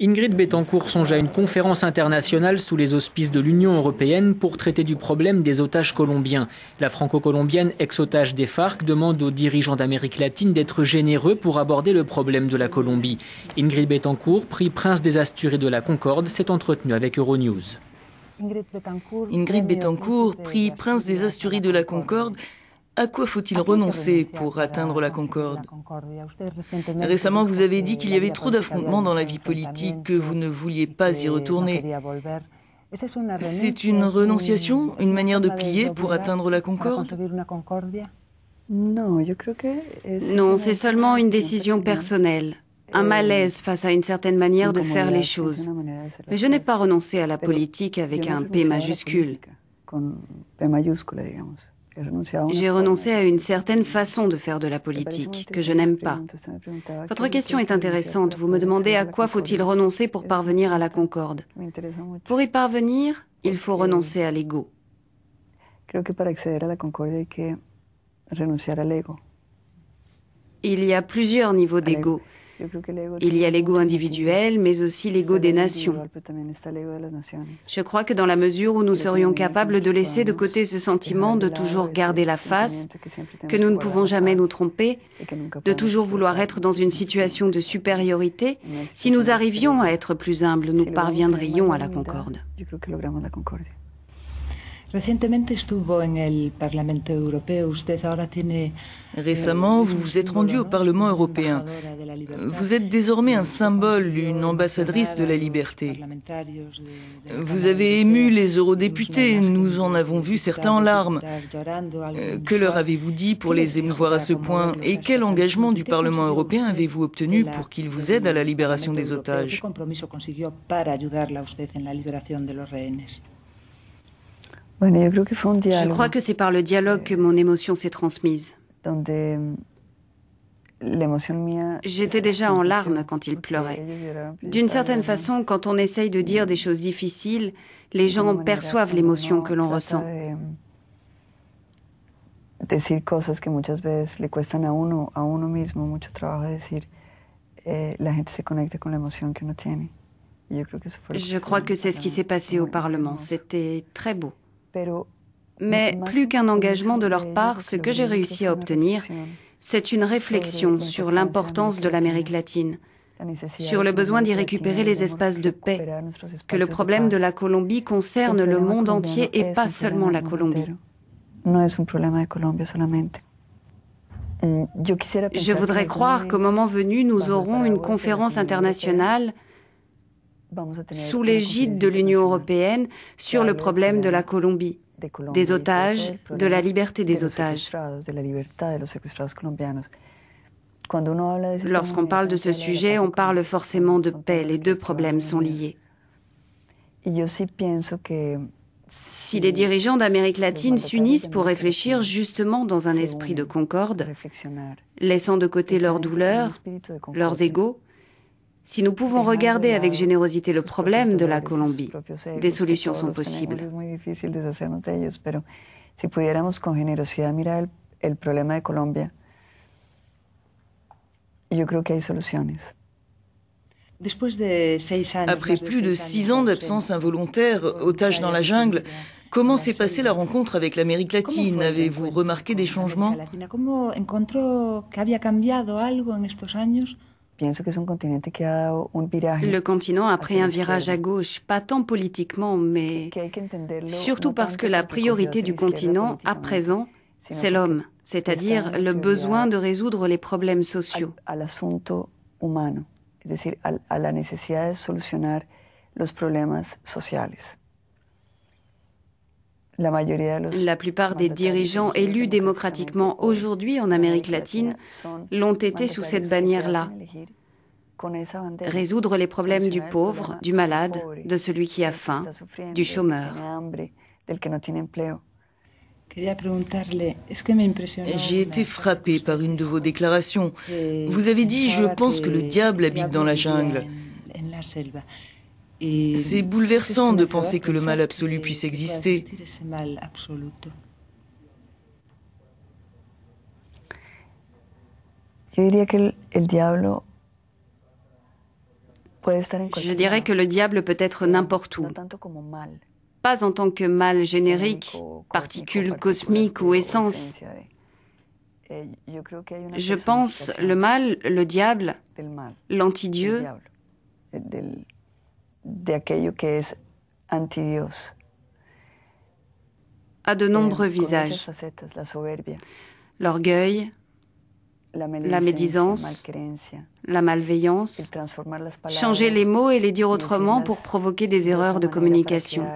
Ingrid Betancourt songe à une conférence internationale sous les auspices de l'Union européenne pour traiter du problème des otages colombiens. La franco-colombienne, ex-otage des FARC, demande aux dirigeants d'Amérique latine d'être généreux pour aborder le problème de la Colombie. Ingrid Betancourt, prix Prince des Asturies de la Concorde, s'est entretenue avec Euronews. Ingrid Betancourt, prix Prince des Asturies de la Concorde. À quoi faut-il renoncer pour atteindre la concorde? Récemment, vous avez dit qu'il y avait trop d'affrontements dans la vie politique, que vous ne vouliez pas y retourner. C'est une renonciation, une manière de plier pour atteindre la concorde? Non, c'est seulement une décision personnelle. Un malaise face à une certaine manière de faire les choses. Mais je n'ai pas renoncé à la politique avec un P majuscule. J'ai renoncé à une certaine façon de faire de la politique, que je n'aime pas. Votre question est intéressante. Vous me demandez à quoi faut-il renoncer pour parvenir à la concorde. Pour y parvenir, il faut renoncer à l'ego. Il y a plusieurs niveaux d'ego. Il y a l'ego individuel, mais aussi l'ego des nations. Je crois que dans la mesure où nous serions capables de laisser de côté ce sentiment de toujours garder la face, que nous ne pouvons jamais nous tromper, de toujours vouloir être dans une situation de supériorité, si nous arrivions à être plus humbles, nous parviendrions à la concorde. Récemment, vous vous êtes rendu au Parlement européen. Vous êtes désormais un symbole, une ambassadrice de la liberté. Vous avez ému les eurodéputés, nous en avons vu certains en larmes. Que leur avez-vous dit pour les émouvoir à ce point? Et quel engagement du Parlement européen avez-vous obtenu pour qu'il vous aide à la libération des otages? Je crois que c'est par le dialogue que mon émotion s'est transmise. J'étais déjà en larmes quand il pleurait. D'une certaine façon, quand on essaye de dire des choses difficiles, les gens perçoivent l'émotion que l'on ressent. Je crois que c'est ce qui s'est passé au Parlement. C'était très beau. Mais plus qu'un engagement de leur part, ce que j'ai réussi à obtenir, c'est une réflexion sur l'importance de l'Amérique latine, sur le besoin d'y récupérer les espaces de paix, que le problème de la Colombie concerne le monde entier et pas seulement la Colombie. Je voudrais croire qu'au moment venu, nous aurons une conférence internationale sous l'égide de l'Union européenne sur le problème de la Colombie, des otages, de la liberté des otages. Lorsqu'on parle de ce sujet, on parle forcément de paix. Les deux problèmes sont liés. Si les dirigeants d'Amérique latine s'unissent pour réfléchir justement dans un esprit de concorde, laissant de côté leurs douleurs, leurs égos, si nous pouvons regarder avec générosité le problème de la Colombie, des solutions sont possibles. Après plus de 6 ans d'absence involontaire, otage dans la jungle, comment s'est passée la rencontre avec l'Amérique latine? Avez-vous remarqué des changements? Le continent a pris un virage à gauche, pas tant politiquement, mais surtout parce que la priorité du continent, à présent, c'est l'homme, c'est-à-dire le besoin de résoudre les problèmes sociaux. La plupart des dirigeants élus démocratiquement aujourd'hui en Amérique latine l'ont été sous cette bannière-là. Résoudre les problèmes du pauvre, du malade, de celui qui a faim, du chômeur. J'ai été frappée par une de vos déclarations. Vous avez dit « Je pense que le diable habite dans la jungle ». C'est bouleversant de penser que le mal absolu puisse exister. Je dirais que le diable peut être n'importe où. Pas en tant que mal générique, particule cosmique ou essence. Je pense le mal, le diable, l'anti-Dieu, a de nombreux visages. L'orgueil, la médisance, la malveillance, changer les mots et les dire autrement pour provoquer des erreurs de communication.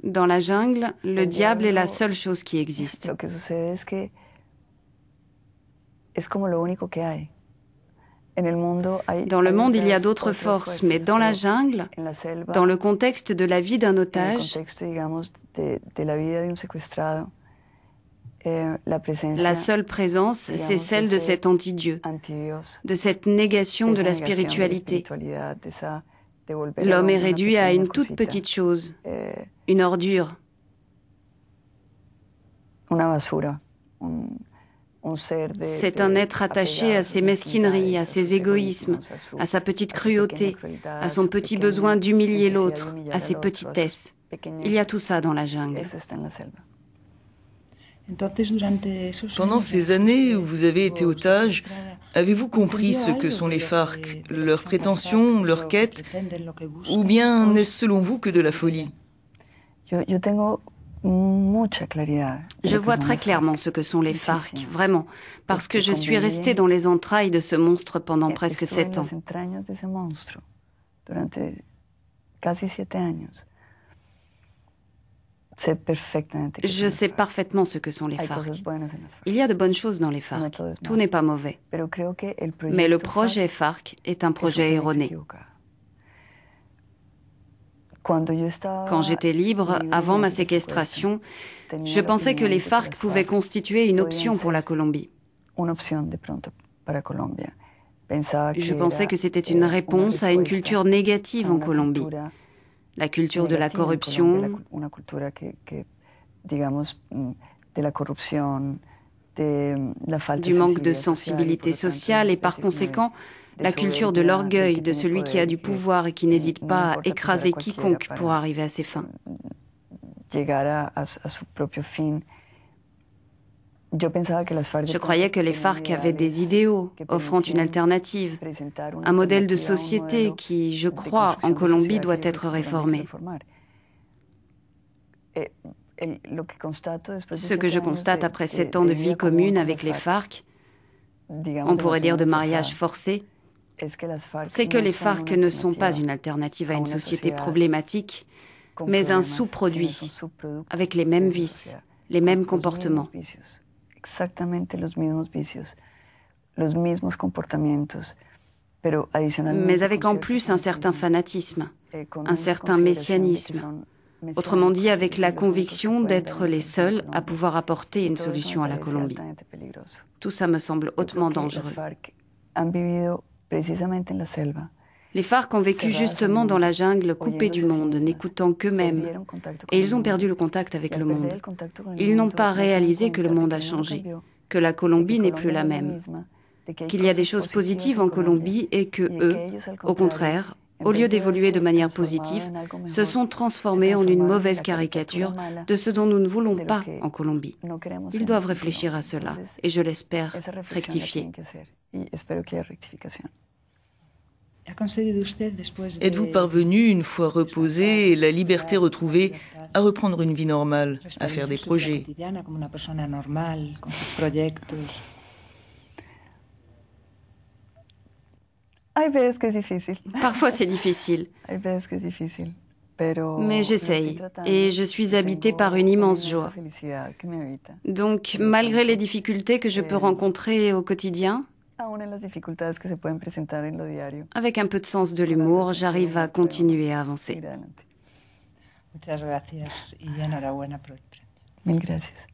Dans la jungle, le diable est la seule chose qui existe. Dans le monde, il y a d'autres forces, mais dans la jungle, dans le contexte de la vie d'un otage, la seule présence, c'est celle de cet anti-Dieu, de cette négation de la spiritualité. L'homme est réduit à une toute petite chose, une ordure. C'est un être attaché à ses mesquineries, à ses égoïsmes, à sa petite cruauté, à son petit besoin d'humilier l'autre, à ses petitesses. Il y a tout ça dans la jungle. Pendant ces années où vous avez été otage, avez-vous compris ce que sont les FARC, leurs prétentions, leurs quêtes, ou bien n'est-ce selon vous que de la folie? Je vois très clairement ce que sont les FARC, vraiment, parce que je suis restée dans les entrailles de ce monstre pendant presque 7 ans. Je sais parfaitement ce que sont les FARC. Il y a de bonnes choses dans les FARC, tout n'est pas mauvais. Mais le projet FARC est un projet erroné. Quand j'étais libre, avant ma séquestration, je pensais que les FARC pouvaient constituer une option pour la Colombie. Je pensais que c'était une réponse à une culture négative en Colombie. La culture de la corruption, du manque de sensibilité sociale et par conséquent, la culture de l'orgueil de celui qui a du pouvoir et qui n'hésite pas à écraser quiconque pour arriver à ses fins. Je croyais que les FARC avaient des idéaux, offrant une alternative, un modèle de société qui, je crois, en Colombie doit être réformé. Ce que je constate après 7 ans de vie commune avec les FARC, on pourrait dire de mariage forcé, c'est que les FARC ne sont pas une alternative à une société problématique, mais un sous-produit, avec les mêmes vices, les mêmes comportements. Mais avec en plus un certain fanatisme, un certain messianisme, autrement dit avec la conviction d'être les seuls à pouvoir apporter une solution à la Colombie. Tout ça me semble hautement dangereux. Les FARC ont vécu justement dans la jungle, coupés du monde, n'écoutant qu'eux-mêmes. Et ils ont perdu le contact avec le monde. Ils n'ont pas réalisé que le monde a changé, que la Colombie n'est plus la même, qu'il y a des choses positives en Colombie et que eux, au contraire, au lieu d'évoluer de manière positive, se sont transformés en une mauvaise caricature de ce dont nous ne voulons pas en Colombie. Ils doivent réfléchir à cela et je l'espère rectifier. Êtes-vous parvenu, une fois reposé et la liberté retrouvée, à reprendre une vie normale, à faire des projets? Parfois c'est difficile. Mais j'essaye et je suis habitée par une immense joie. Donc, malgré les difficultés que je peux rencontrer au quotidien, avec un peu de sens de l'humour, j'arrive à continuer à avancer. Mil gracias.